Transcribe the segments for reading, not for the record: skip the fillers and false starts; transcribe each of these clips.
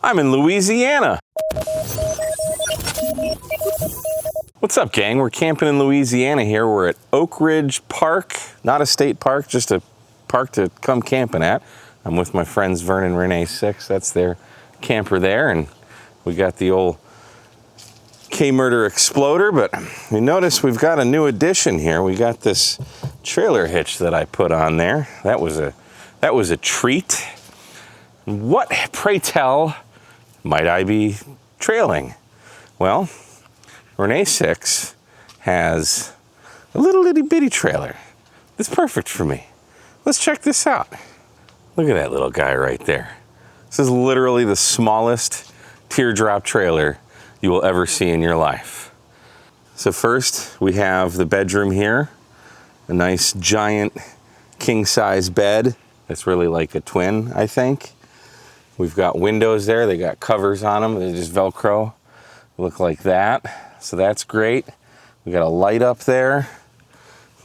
I'm in Louisiana. What's up, gang? We're camping in Louisiana here. We're at Oak Ridge Park, not a state park, just a park to come camping at. I'm with my friends Vern and Ranae 6. That's their camper there, and we got the old K-Murder Exploder, but you notice we've got a new addition here. We got this trailer hitch that I put on there. That was a treat. What, pray tell, might I be trailing? Well, Ranae 6 has a little itty bitty trailer. It's perfect for me. Let's check this out. Look at that little guy right there. This is literally the smallest teardrop trailer you will ever see in your life. So first we have the bedroom here, a nice giant king size bed. It's really like a twin, I think. We've got windows there. They got covers on them. They just Velcro. Look like that. So that's great. We got a light up there.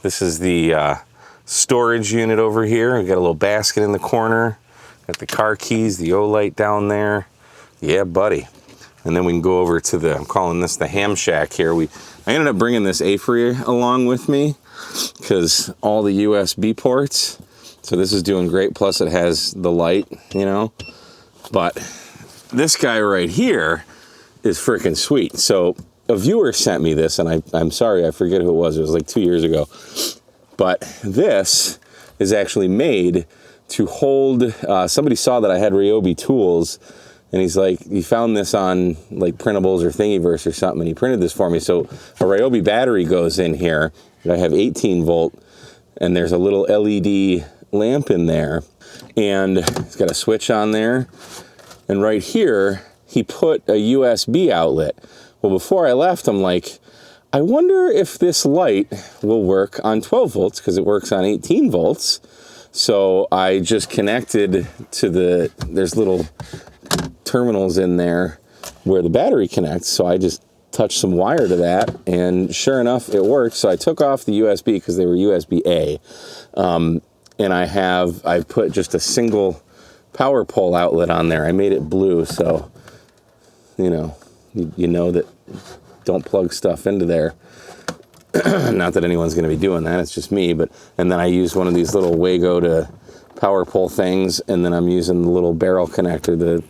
This is the storage unit over here. We got a little basket in the corner. Got the car keys, the O-light down there. Yeah, buddy. And then we can go over to the, I'm calling this the ham shack here. I ended up bringing this A-free along with me because all the USB ports. So this is doing great. Plus it has the light, you know. But this guy right here is freaking sweet. So a viewer sent me this, and I'm sorry, I forget who it was. It was like 2 years ago. But this is actually made to hold, somebody saw that I had Ryobi tools, and he's like, he found this on like printables or Thingiverse or something, and he printed this for me. So a Ryobi battery goes in here. I have 18 volt, and there's a little LED lamp in there, and it's got a switch on there. And right here, he put a USB outlet. Well, before I left, I'm like, I wonder if this light will work on 12 volts because it works on 18 volts. So I just connected to there's little terminals in there where the battery connects. So I just touched some wire to that, and sure enough, it worked. So I took off the USB because they were USB-A. And I put just a single power pole outlet on there. I made it blue, so, you know that don't plug stuff into there. Not that anyone's going to be doing that, it's just me. And then I used one of these little Wago to power pole things, and then I'm using the little barrel connector, the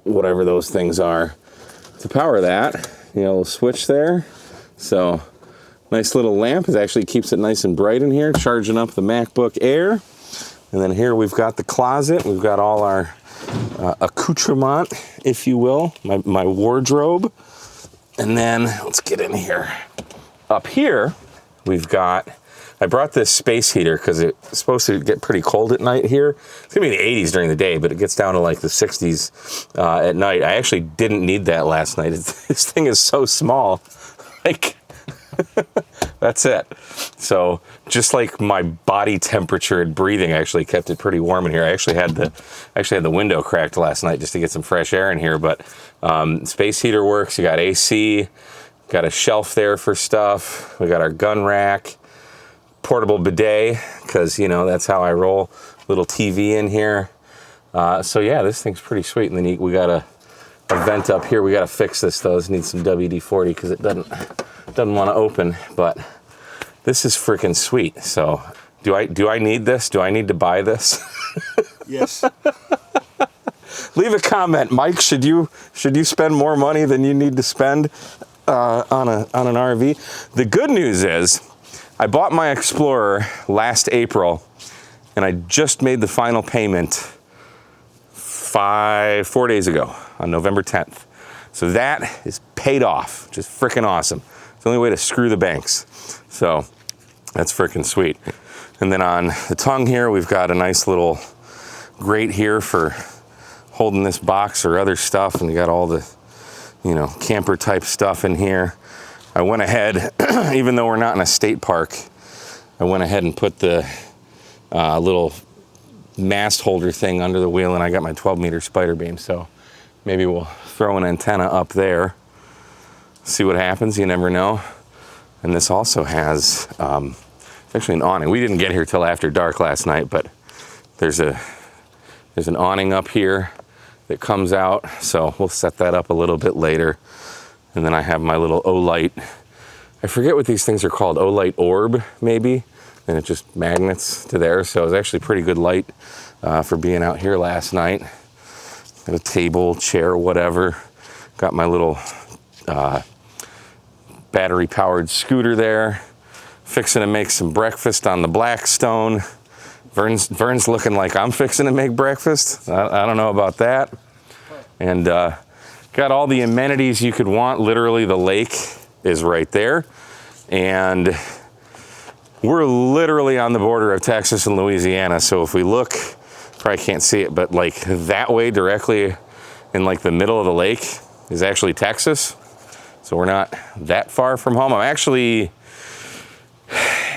whatever those things are, to power that. Little switch there. So nice little lamp. It actually keeps it nice and bright in here, charging up the MacBook Air. And then here we've got the closet. We've got all our accoutrement, if you will, my wardrobe. And then let's get in here. Up here, I brought this space heater because it's supposed to get pretty cold at night here. It's gonna be in the 80s during the day, but it gets down to like the 60s at night. I actually didn't need that last night. This thing is so small. Like, that's it. So just like my body temperature and breathing actually kept it pretty warm in here. I actually had the window cracked last night just to get some fresh air in here, but space heater works. You got AC, got a shelf there for stuff. We got our gun rack, portable bidet, because that's how I roll. Little TV in here. So yeah, this thing's pretty sweet. And then we got a vent up here. We got to fix this though. This needs some WD-40 because it doesn't want to open, but this is freaking sweet. So do I need this? Do I need to buy this? Yes. Leave a comment, Mike. Should you spend more money than you need to spend on an RV? The good news is I bought my Explorer last April, and I just made the final payment 4 days ago on November 10th. So that is paid off. Just freaking awesome. It's the only way to screw the banks. So that's freaking sweet. And then on the tongue here, we've got a nice little grate here for holding this box or other stuff. And we got all the, camper type stuff in here. I went ahead, even though we're not in a state park, I went ahead and put the little mast holder thing under the wheel, and I got my 12-meter spider beam. So maybe we'll throw an antenna up there, see what happens. You never know. And this also has actually an awning. We didn't get here till after dark last night, but there's an awning up here, that comes out. So we'll set that up a little bit later. And then I have my little O-Light. I forget what these things are called, O-Light orb, maybe. And it just magnets to there. So it was actually pretty good light for being out here last night. Got a table, chair, whatever. Got my little battery-powered scooter there. Fixing to make some breakfast on the Blackstone. Vern's looking like I'm fixing to make breakfast. I don't know about that. And got all the amenities you could want. Literally, the lake is right there. And we're literally on the border of Texas and Louisiana. So if we look, probably can't see it, but like that way directly in like the middle of the lake is actually Texas. So we're not that far from home. I'm actually,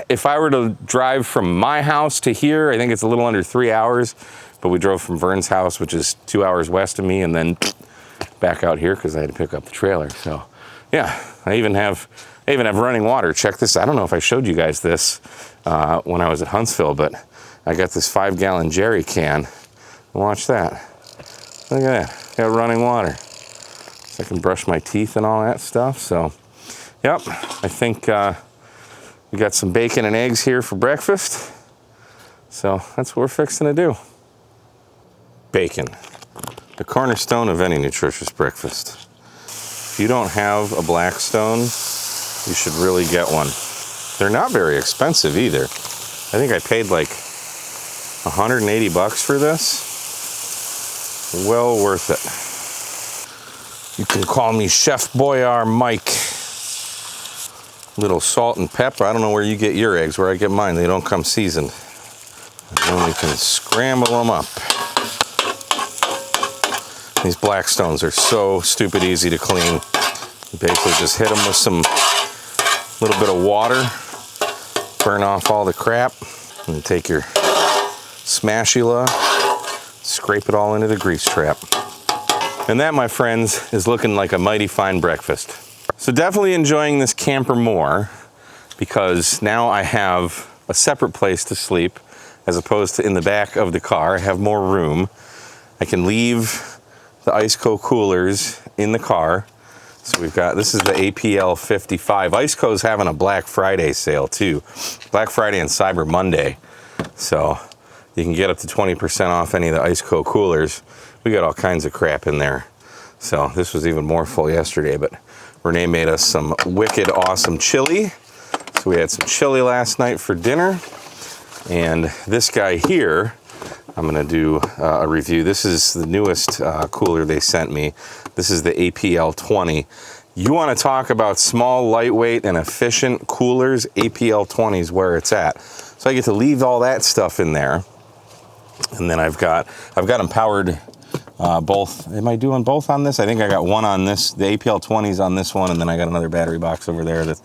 if I were to drive from my house to here, I think it's a little under 3 hours, but we drove from Vern's house, which is 2 hours west of me, and then back out here because I had to pick up the trailer. So yeah, I even have running water. Check this. I don't know if I showed you guys this when I was at Huntsville, but I got this 5-gallon jerry can. Watch that. Look at that. Got running water. So I can brush my teeth and all that stuff. So, yep. I think we got some bacon and eggs here for breakfast. So that's what we're fixing to do. Bacon. The cornerstone of any nutritious breakfast. If you don't have a Blackstone, you should really get one. They're not very expensive either. I think I paid like 180 bucks for this. Well worth it. You can call me Chef Boyar Mike. Little salt and pepper. I don't know where you get your eggs. Where I get mine, they don't come seasoned. And then we can scramble them up. These Blackstones are so stupid easy to clean. You basically just hit them with some little bit of water, burn off all the crap, and take your smashy-la, scrape it all into the grease trap. And that, my friends, is looking like a mighty fine breakfast. So definitely enjoying this camper more because now I have a separate place to sleep as opposed to in the back of the car. I have more room. I can leave the Iceco coolers in the car. So we've got, this is the APL 55. Iceco's having a Black Friday sale too. Black Friday and Cyber Monday. So you can get up to 20% off any of the Iceco coolers. We got all kinds of crap in there. So this was even more full yesterday, but Renee made us some wicked awesome chili. So we had some chili last night for dinner. And this guy here, I'm gonna do a review. This is the newest cooler they sent me. This is the APL 20. You wanna talk about small, lightweight, and efficient coolers, APL 20 is where it's at. So I get to leave all that stuff in there. And then I've got them powered both. Am I doing both on this? I think I got one on this. The APL 20's on this one, and then I got another battery box over there that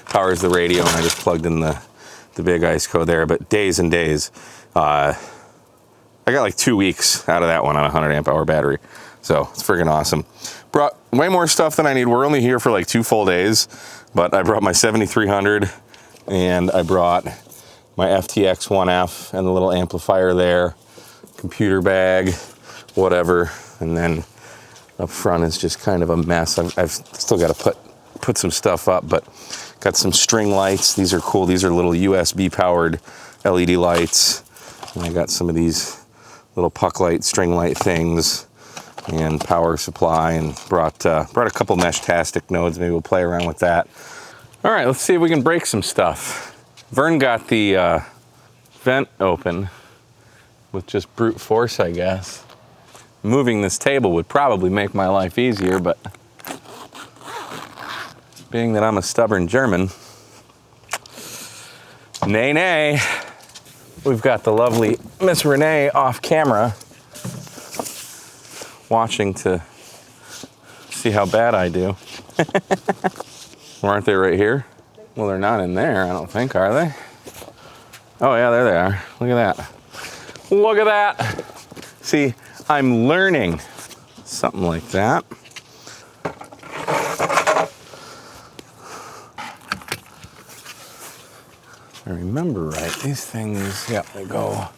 powers the radio, and I just plugged in the big Iceco there. But days and days. I got like 2 weeks out of that one on a 100 amp hour battery. So it's friggin' awesome. Brought way more stuff than I need. We're only here for like 2 full days, but I brought my 7300 and I brought my FTX 1F and the little amplifier there, computer bag, whatever. And then up front is just kind of a mess. I've still got to put some stuff up, but got some string lights. These are cool. These are little USB powered LED lights. And I got some of these little puck light, string light things and power supply, and brought a couple Mesh-tastic nodes. Maybe we'll play around with that. All right, let's see if we can break some stuff. Vern got the vent open with just brute force, I guess. Moving this table would probably make my life easier, but being that I'm a stubborn German, nay, nay. We've got the lovely Miss Renee off camera watching to see how bad I do. Aren't they right here? Well, they're not in there, I don't think, are they? Oh yeah, there they are. Look at that. Look at that. See, I'm learning something like that. If I remember right, these things, yeah, they go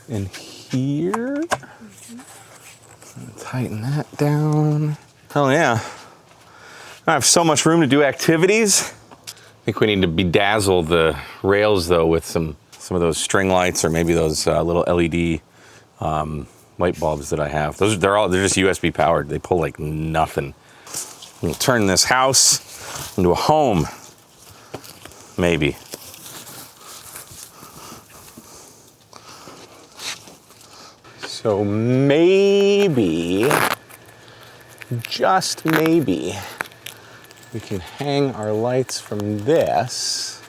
in here. Tighten that down. Hell yeah. I have so much room to do activities. I think we need to bedazzle the rails though with some of those string lights, or maybe those little LED light bulbs that I have. They're just USB powered. They pull like nothing. We'll turn this house into a home, maybe. So maybe, just maybe, we can hang our lights from this.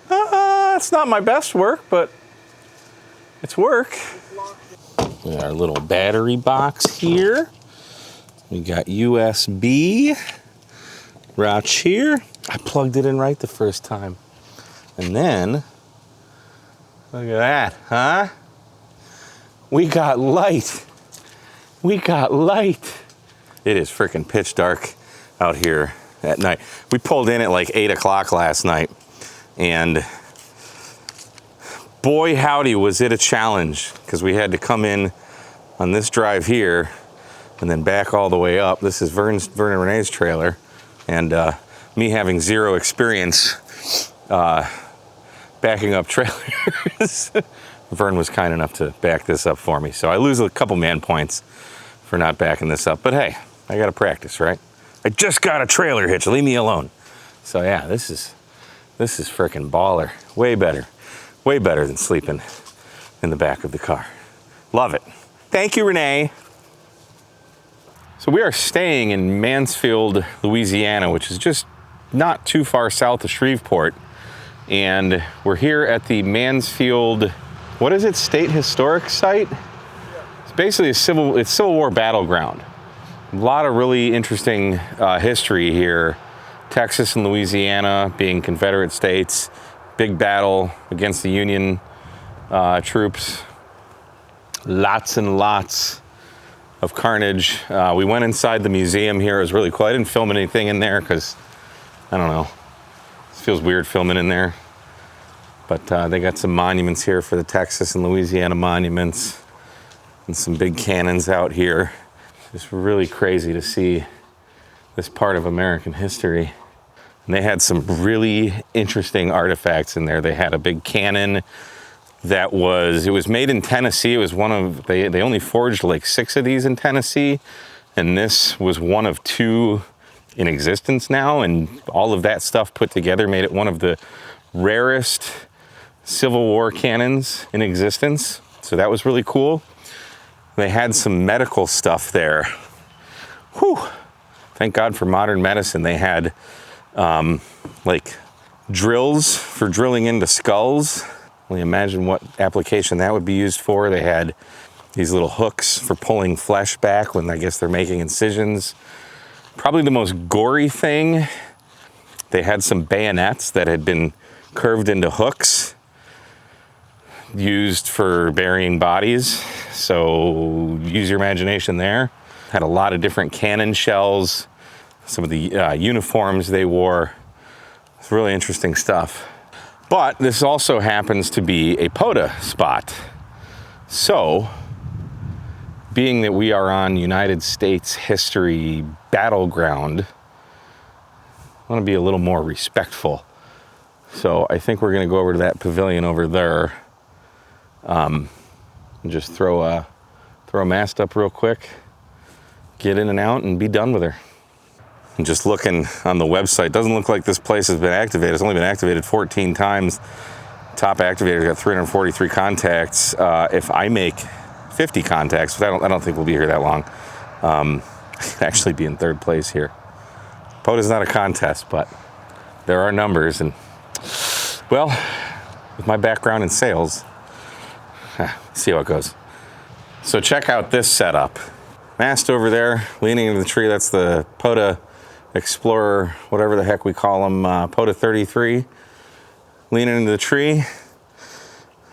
It's not my best work, but it's work. We got our little battery box here. We got USB right here. I plugged it in right the first time. And then, look at that, huh? We got light. We got light. It is freaking pitch dark out here at night. We pulled in at like 8 o'clock last night, and boy howdy was it a challenge, because we had to come in on this drive here and then back all the way up. This is Vern and Ranae's trailer, and me having zero experience backing up trailers. Vern was kind enough to back this up for me, so I lose a couple man points for not backing this up, but hey, I gotta practice, right? I just got a trailer hitch, leave me alone. So yeah, this is freaking baller. Way better than sleeping in the back of the car. Love it. Thank you, Ranae. So we are staying in Mansfield, Louisiana, which is just not too far south of Shreveport. And we're here at the Mansfield, what is it, State Historic Site? It's basically a Civil War battleground. A lot of really interesting history here. Texas and Louisiana being Confederate states, big battle against the Union troops. Lots and lots of carnage. We went inside the museum here. It was really cool. I didn't film anything in there because, I don't know, it feels weird filming in there. But they got some monuments here for the Texas and Louisiana monuments, and some big cannons out here. It's really crazy to see this part of American history. And they had some really interesting artifacts in there. They had a big cannon that it was made in Tennessee. It was they only forged like 6 of these in Tennessee, and this was one of 2 in existence now, and all of that stuff put together made it one of the rarest Civil War cannons in existence. So that was really cool. They had some medical stuff there. Whew. Thank God for modern medicine. They had like drills for drilling into skulls. Well, imagine what application that would be used for. They had these little hooks for pulling flesh back when I guess they're making incisions. Probably the most gory thing, they had some bayonets that had been curved into hooks used for burying bodies. So use your imagination there. Had a lot of different cannon shells, some of the uniforms they wore. It's really interesting stuff. But this also happens to be a POTA spot. So, being that we are on United States history battleground, I want to be a little more respectful. So I think we're going to go over to that pavilion over there, and just throw a mast up real quick, get in and out, and be done with her. And just looking on the website, doesn't look like this place has been activated. It's only been activated 14 times. Top activator got 343 contacts. If I make 50 contacts, but I don't think we'll be here that long. Actually be in 3rd place here. POTA's not a contest, but there are numbers, and well, with my background in sales, see how it goes. So check out this setup. Mast over there, leaning into the tree, that's the POTA Explorer, whatever the heck we call them, POTA 33, leaning into the tree.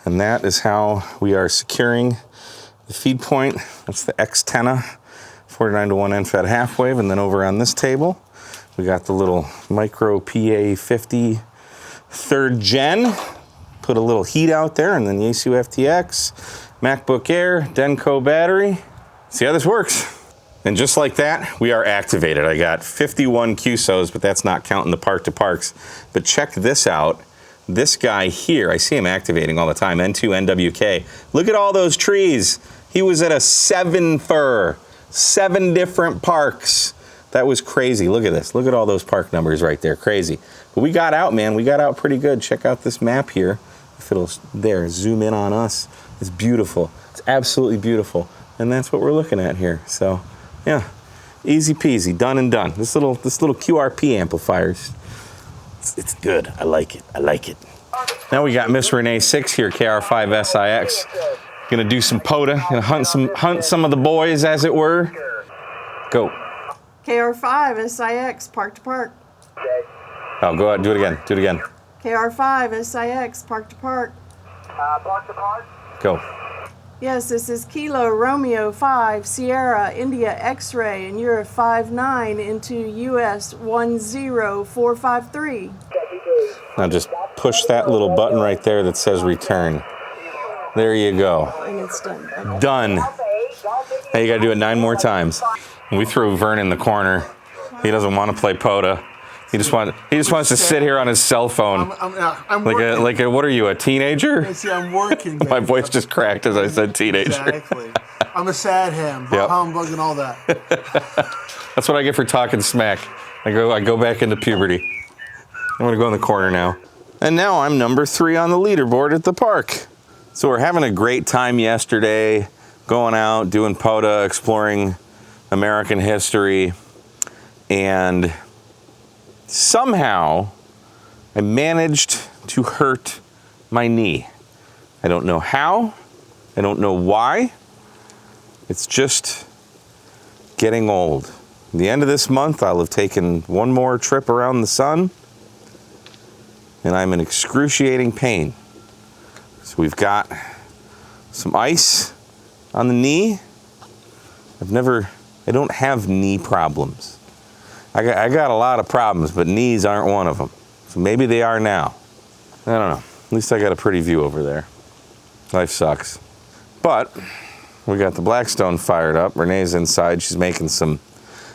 And that is how we are securing the feed point. That's the X-Tenna 49-to-1 end-fed half wave. And then over on this table, we got the little micro PA50 3rd gen. Put a little heat out there, and then the ACU FTX, MacBook Air, Denko battery. See how this works. And just like that, we are activated. I got 51 QSOs, but that's not counting the park to parks. But check this out. This guy here, I see him activating all the time, N2 NWK. Look at all those trees. He was at a 7 for 7 different parks. That was crazy. Look at this. Look at all those park numbers right there. Crazy. But we got out, man. We got out pretty good. Check out this map here. If it'll, there, zoom in on us. It's beautiful. It's absolutely beautiful. And that's what we're looking at here. So, yeah, easy peasy, done and done. This little QRP amplifiers, it's good. I like it. I like it. Now we got Miss Ranae 6 here, KR5SIX. Gonna do some POTA, gonna hunt some of the boys, as it were. Go. KR5SIX, park to park. Oh, go ahead, do it again. Do it again. KR5SIX, park to park. Park to park. Go. Yes, this is Kilo Romeo 5 Sierra India X-ray, and you're a 5-9 into US 10453. Now just push that little button right there that says return. There you go. And it's done. Okay. Done. Now you gotta do it 9 more times. We threw Vern in the corner. He doesn't want to play POTA. He just wants to sit here on his cell phone. I'm working. What are you, a teenager? See, I'm working. My voice just cracked as I said teenager. Exactly. I'm a sad ham, Yep. humbug and all that. That's what I get for talking smack. I go back into puberty. I'm gonna go in the corner now. And now I'm number 3 on the leaderboard at the park. So we're having a great time yesterday, going out, doing POTA, exploring American history, and somehow I managed to hurt my knee. I don't know how, I don't know why. It's just getting old. At the end of this month, I'll have taken one more trip around the sun, and I'm in excruciating pain. So we've got some ice on the knee. I don't have knee problems. I got a lot of problems, but knees aren't one of them. So maybe they are now. I don't know. At least I got a pretty view over there. Life sucks. But we got the Blackstone fired up. Renee's inside. She's making some,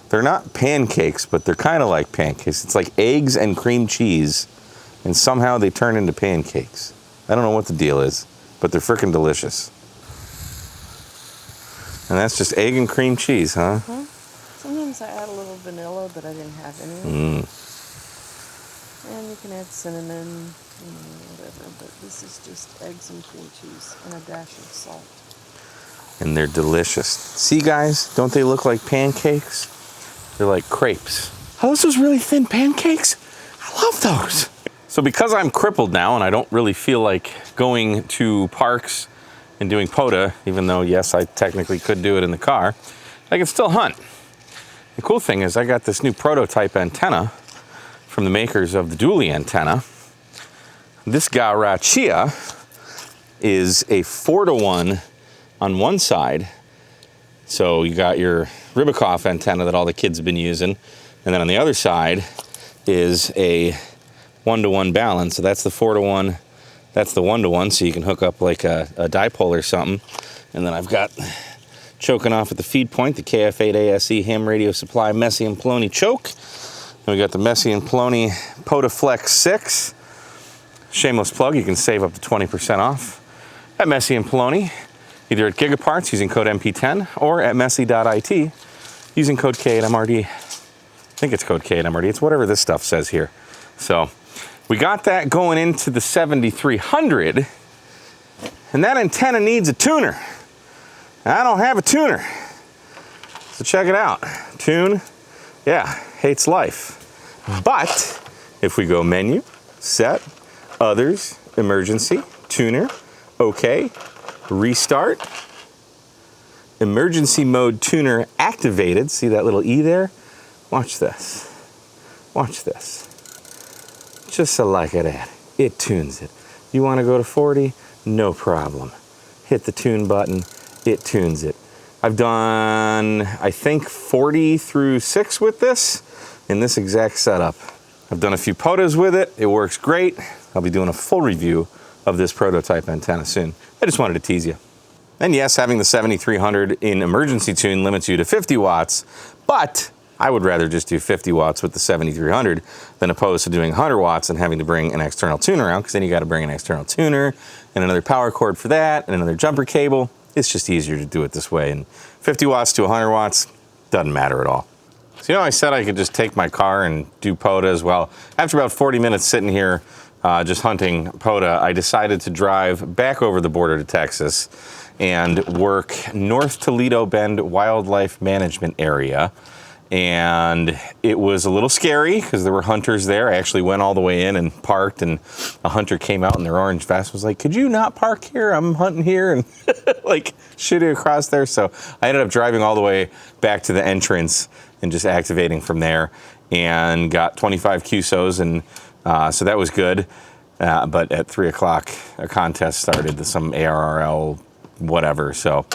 they're not pancakes, but they're kind of like pancakes. It's like eggs and cream cheese, and somehow they turn into pancakes. I don't know what the deal is, but they're freaking delicious. And that's just egg and cream cheese, huh? Huh? Sometimes I add a little vanilla, but I didn't have any. And you can add cinnamon, whatever, but this is just eggs and cream cheese and a dash of salt. And they're delicious. See, guys, don't they look like pancakes? They're like crepes. Are those really thin pancakes? I love those. So because I'm crippled now and I don't really feel like going to parks and doing POTA, even though, yes, I technically could do it in the car, I can still hunt. The cool thing is I got this new prototype antenna from the makers of the dually antenna. This Garachia is a 4-to-1 on one side. So you got your Ribicoff antenna that all the kids have been using. And then on the other side is a 1-to-1 balance. So that's the 4-to-1, that's the 1-to-1. So you can hook up like a dipole or something. And then I've got, choking off at the feed point, the KF8ASE ham radio supply Messi and Ploney choke. And we got the Messi and Ploney POTA Flex 6. Shameless plug, you can save up to 20% off at Messi and Ploney, either at Gigaparts using code MP10 or at Messi.it using code K8MRD. I think it's code K8MRD. It's whatever this stuff says here. So we got that going into the 7300, and that antenna needs a tuner. I don't have a tuner. So check it out. Tune, yeah, hates life. But if we go menu, set, others, emergency, tuner, okay, restart, emergency mode tuner activated. See that little E there? Watch this. Watch this. Just so like that. It tunes it. You want to go to 40? No problem. Hit the tune button. It tunes it. I've done, I think, 40 through 6 with this in this exact setup. I've done a few POTAs with it. It works great. I'll be doing a full review of this prototype antenna soon. I just wanted to tease you. And yes, having the 7300 in emergency tune limits you to 50 watts, but I would rather just do 50 watts with the 7300 than opposed to doing 100 watts and having to bring an external tuner around, because then you got to bring an external tuner and another power cord for that and another jumper cable. It's just easier to do it this way. And 50 watts to 100 watts doesn't matter at all. So, I said I could just take my car and do POTA as well. After about 40 minutes sitting here just hunting POTA, I decided to drive back over the border to Texas and work North Toledo Bend Wildlife Management Area. And it was a little scary because there were hunters there. I actually went all the way in and parked, and a hunter came out in their orange vest, was like, "Could you not park here? I'm hunting here," and like shooting across there. So I ended up driving all the way back to the entrance and just activating from there, and got 25 QSOs, and so that was good. But at 3 o'clock, a contest started, some ARRL whatever. So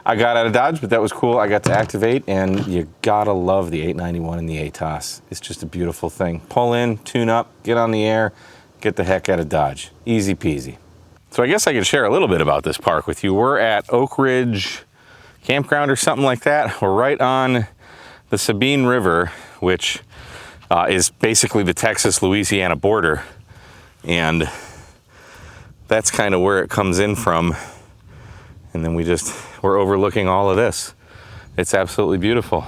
I got out of Dodge, but that was cool. I got to activate, and you gotta love the 891 and the ATOS. It's just a beautiful thing. Pull in, tune up, get on the air, get the heck out of Dodge. Easy peasy. So I guess I could share a little bit about this park with you. We're at Oak Ridge Campground or something like that. We're right on the Sabine River, which is basically the Texas-Louisiana border. And that's kind of where it comes in from. And then we're overlooking all of this. It's absolutely beautiful.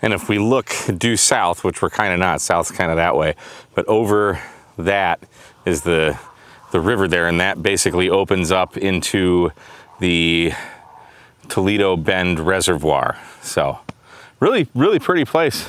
And if we look due south, which we're kind of not, south's kind of that way, but over that is the river there, and that basically opens up into the Toledo Bend Reservoir. So really, really pretty place.